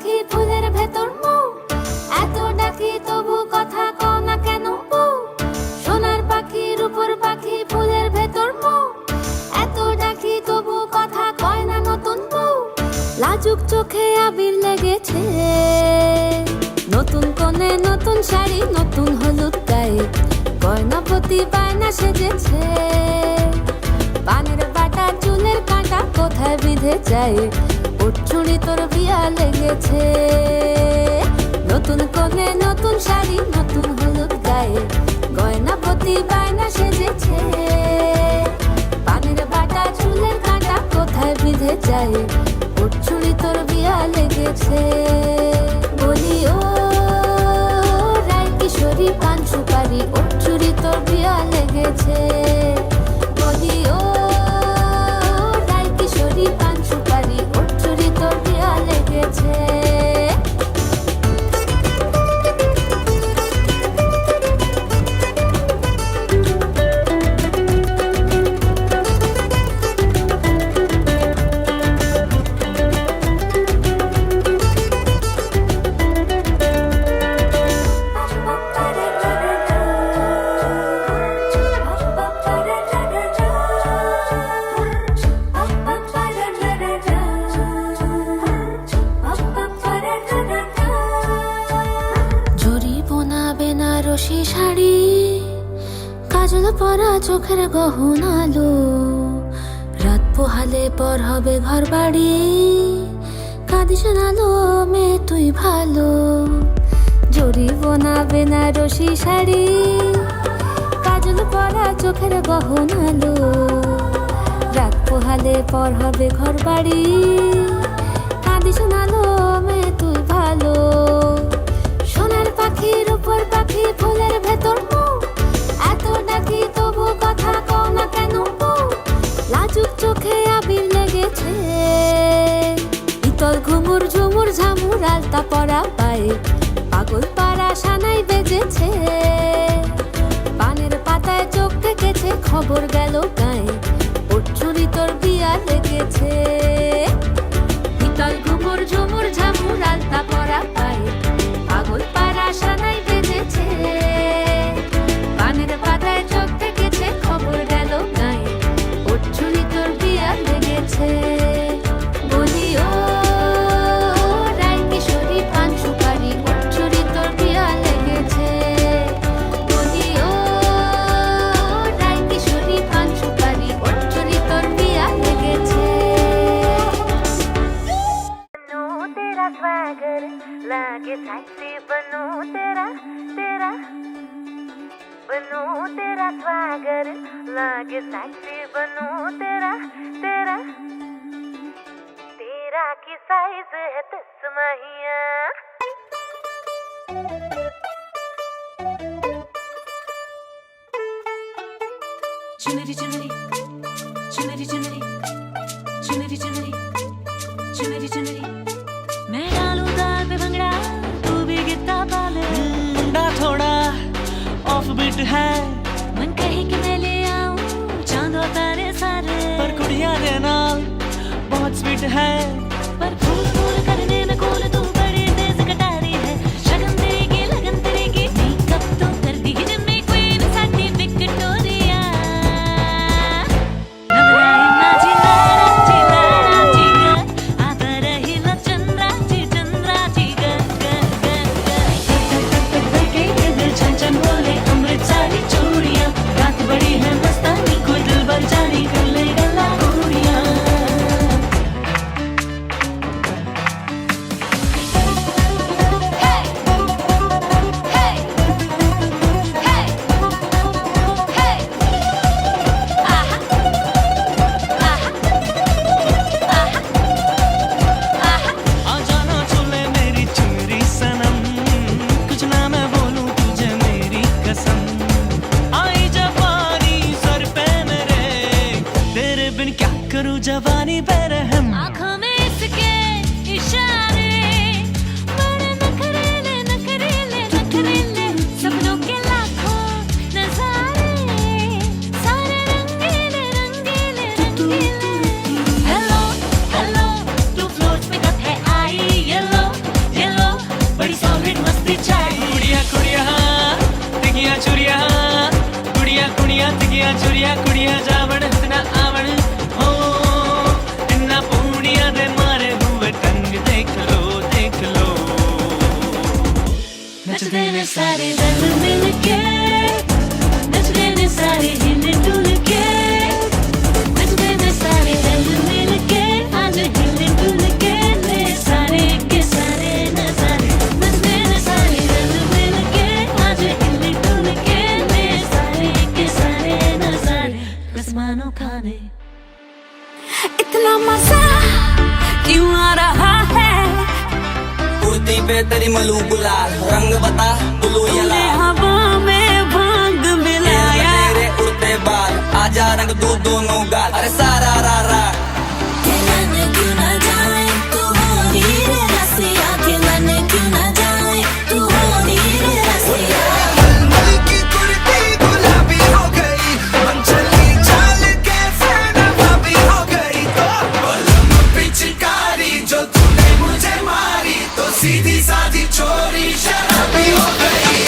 পাখি ফুলের ভেতর মৌ, এত ডাকি তবু কথা কও না কেন বউ। সোনার পাখি রূপোর পাখি ফুলের ভেতর মৌ, এত ডাকি তবু কথা কয় না নতুন বউ। লাজুক চোখে আবির লেগেছে, নতুন কোণে নতুন শাড়ি নতুন হলুদ গায়ে, গয়নাপতি বায়না সেজেছে। পানের বাটা চুলের কাঁটা কোথায় বিঁধে যায়, ওর চুড়ি তোর বিয়া লেগেছে। নতুন কোণে নতুন শাড়ি নতুন হলুদ গায়ে, গয়নাপতি বায়না সেজেছে। পানের বাটা চুলের কাঁটা কোথায় বিঁধে যায়, ওর চুড়ি তোর বিয়া লেগেছে। বলি ও রায় কিশোরী পান সুপারি, ওর চুড়ি তোর বিয়া লেগেছে। বলি ও রায় কিশোরী পান সুপারি, ওর চুড়ি তোর বিয়া লেগেছে। বেনারসি শাড়ি, কাজল পরা চোখের গহনালো, রাত পোহালে পর হবে ঘর বাড়ি, কাঁদিস নালো মেয়ে তুই ভালো। জরি বোনা বেনারসি শাড়ি, কাজল পরা চোখের গহনালো, রাত পোহালে পর হবে ঘর বাড়ি, কাঁদিস নালো মেয়ে তুই ভালো। সোনার পাখি রূপোর পাখি ফুলের ভেতর মৌ, এত ডাকি তবু কথা কও না কেন বউ। লাজুক চোখে আবির লেগেছে, ইতল ঘুমুর ঝুমুর ঝামুর আলতা পরা পায়ে, পাগল পাড়া সানাই বেজেছে। পানের পাতায় চোখ থেকেছে খবর গেল গায়ে, ওর চুড়ি তোর বিয়া লেগেছে। ইতল ঘুমুর ঝুমুর ঝামুর আলতা পরা পায়ে, পাগল পাড়া সানাই বেজেছে। পানের পাতায় চোখ থেকেছে খবর গেল গায়ে, ওর চুড়ি তোর বিয়া লেগেছে। বলি ও রায় কিশোরী পান সুপারি, ওর চুড়ি তোর বিয়া লেগেছে। বলি ও রায় কিশোরী পান সুপারি, ওর চুড়ি তোর বিয়া লেগেছে। तेरा स्वैगर लागे सेक्सी, बनू तेरा तेरा, बनू तेरा स्वैगर लागे सेक्सी, बनू तेरा तेरा। तेरा की साइज है 10 महिया, चुनरी चुनरी चुनरी चुनरी चुनरी चुनरी चुनरी चुनरी। मैं डालूं दाल पे भंगड़ा, तू भी गिद्दा पाले। मुंडा थोड़ा ऑफ बीट है, मन कहे कि मैं ले आऊं चांद और तारे सारे, पर कुड़िया दे नाल बहुत स्वीट है। पर फूल फूल करने में कूल तू बड़ी तेज कटारी है। शगन तेरी की लगन तेरी की, मेकअप तो कर दी जिम्मी क्वीन साडी विक्टोरिया। नवराई माझी नाराची नाराची ग, आता रहिला चंद्राची चंद्राची ग ग ग ग। के दिल छन छन बोले अमृत सारी चूड़ियां, रात बड़ी है मस्तानी कोई दिल भर जानी कर ले गला उड़ियां। बे तेरी मलू गुलाल, रंग बता ब्लू या तूने लाल। हवा में भांग मिलाया, तेरे उड़ते बाल, आजा रंग दो दोनों गाल, अरे सारा रा रा। खिलन क्यों न जाए तू हो हीरे रसिया, खिलन क्यों न जाए तू हो हीरे रसिया। मलमल की कुर्ती गुलाबी हो गई, मनचली चाल के फैन भाभी हो गई, तो बलम पिचकारी जो तूने मुझे मारी, तो सीधी साधी चोरी शराबी हो गई।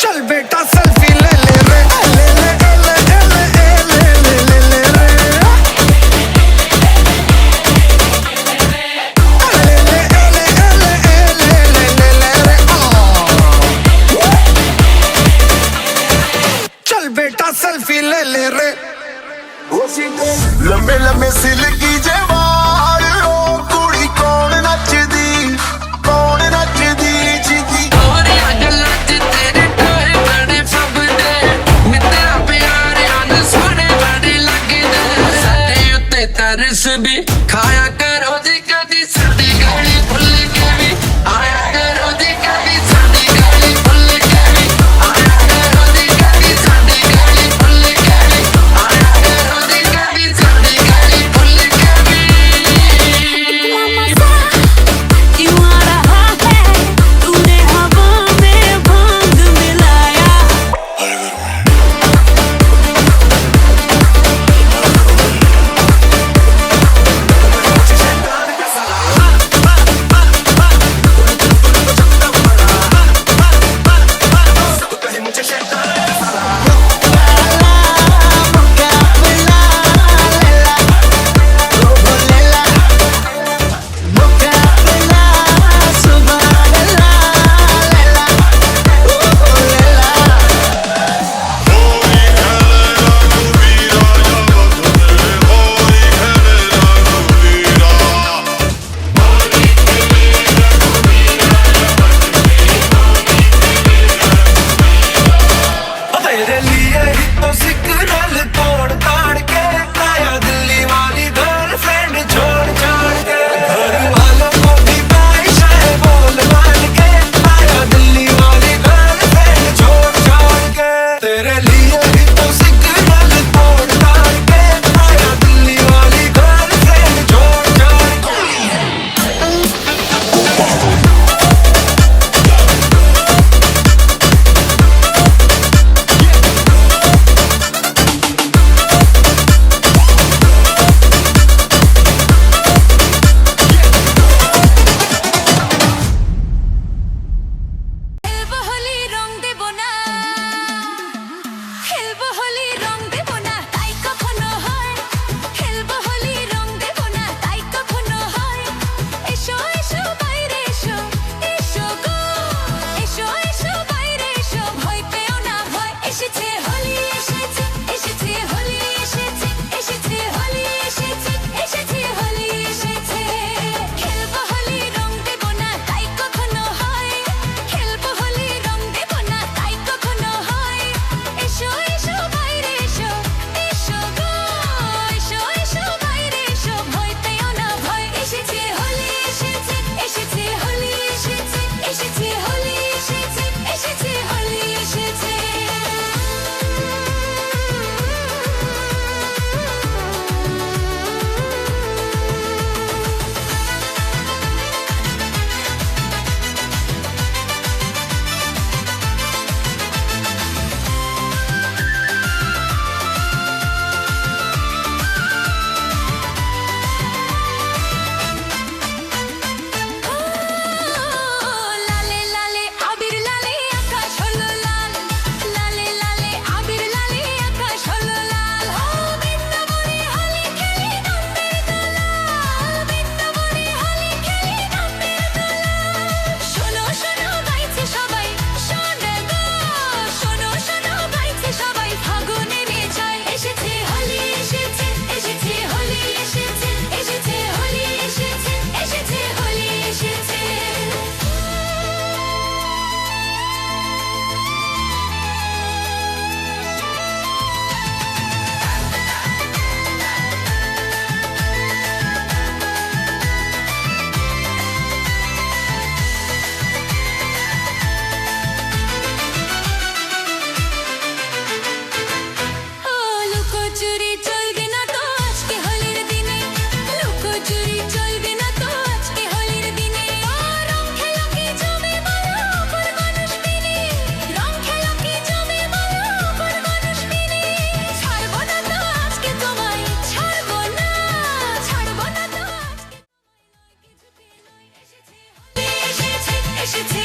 चल बेटा सेल्फी ले ले रे, ले ले ले ले ले ले ले ले ले रे, ले ले ले ले ले ले रे। चल बेटा सेल्फी ले ले रे। लंबे लंबे सिल्की जे वाल, ओ कुड़ी कौन नचदी जीदी। तरस भी खाया करो जी कदी साडी गाली भुल के भी आया करो जी कदी साडी गाली भुल के भी आया करो जी कदी साडी गाली भुल के भी आया करो जी कदी साडी गाली भुल के भी। क्यों आ रहा है, तूने हवा में भांग मिलाया, লুকোচুরি চলবে না তো আজকে হোলির দিনে লুকোচুরি চলবে না তো আজকে হোলির দিনে রং খেলা কি জমে বলো অপর মানুষ দিনে রং খেলা কি জমে বলো অপর মানুষ দিনে ছাড়বো না তো আজকে তোমায় ছাড়বো না তো আজকে তোমায় কিছুতে নয় এসেছে এসেছে